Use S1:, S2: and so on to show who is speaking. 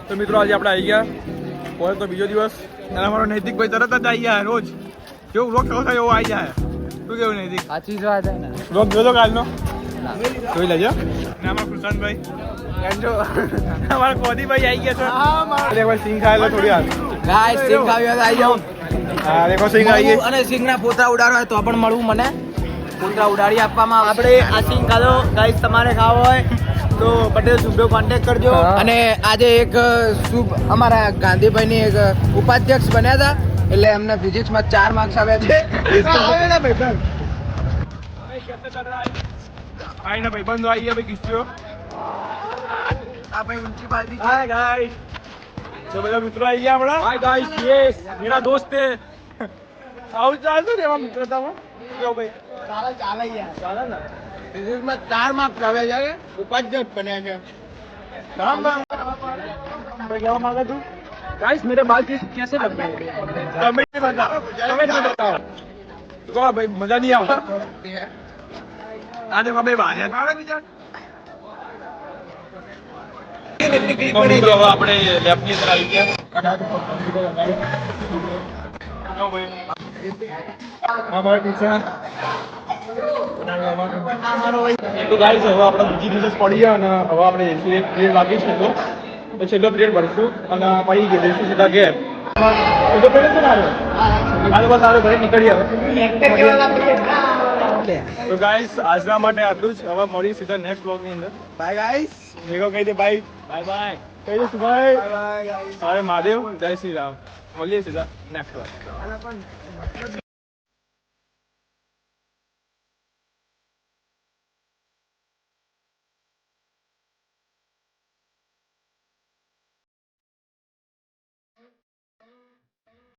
S1: તો મિત્રો આજે આપણે આવી ગયા કોલેજ તો બીજો દિવસ અને અમારો નૈતિક ભાઈ તરત જ આવી ગયા રોજ જેવું વ્લોગ થયો થાય એવું આવી જાય. શું કેવું નૈતિક?
S2: સાચી જ વાત ને.
S1: વ્લોગ જોયો કાલનો જોઈ લેજો. અને અમારા કૃષાંતભાઈ એમ જો અમારા કોદીભાઈ આવી ગયા છે. એકવાર સિંગ ખાયેલો થોડી વાર
S2: ગાઈસ સિંગ ખાવી હોય તો આવી જાઓ.
S1: હા દેખો સિંગ આવી ગઈ.
S2: અને સિંગના પોતરા ઉડાડવા હોય તો પણ મળવું મને. પોતરા ઉડાડી આપવામાં આપણે આ સિંગ ખાધો ગાઈસ તમારે ખાવો હોય તો પટેલ શુભનો કોન્ટેક્ટ કરજો. અને આજે એક શુભ અમારા ગાંધીભાઈની એક ઉપાધ્યક્ષ બન્યા હતા એટલે એમને ફિઝિક્સમાં 4 માર્ક્સ આવ્યા છે.
S1: આઈના ભાઈબંધો આવી ગયા ભાઈ કિસ્યો.
S2: આ ભાઈ ઊંચી બાલદી છે.
S1: हाय गाइस तो બધા મિત્રો આવી ગયા હમણાં. हाय गाइस यस मेरा दोस्त है. આવું ચાલતું ને એમાં મિત્રતામાં કેવો ભાઈ
S2: ચાલે ચાલે યાર.
S1: ચાલે ને
S2: ફિઝિક્સમાં 4 માર્ક્સ આવ્યા છે. ઉપાધ્યક્ષ બન્યા છે.
S1: राम राम भाई क्या मांगा तू गाइस मेरे बाल कैसे लग रहे हैं कमेंट में बताओ तो भाई मजा नहीं आया आ देखो भाई बाहर है આપણે લેબની અંદર આવી ગયા. તો ગાઈસ હવે આપણે બીજી રિસર્ચ પડી ગયા અને હવે આપણે પીરિયડ બાકી છે તો છેલ્લો પીરિયડ ભરીશું અને પછી જઈશું સીધા ઘેર. છેલ્લો પીરિયડ છે ને આજે બસ આવે ઘરે નીકળી આવે. તો ગાઈસ આજના માટે આટલું જ. હવે મળી સીધા નેક્સ્ટ બ્લોગ ની અંદર.
S2: Bye guys.
S1: ભેગો કહી દે બાય બાય બાય કહી દે ભાઈ
S2: બાય ગાઈસ.
S1: અરે મહાદેવ જય શ્રી રામ. મળીએ સીધા નેક્સ્ટ બ્લોગ.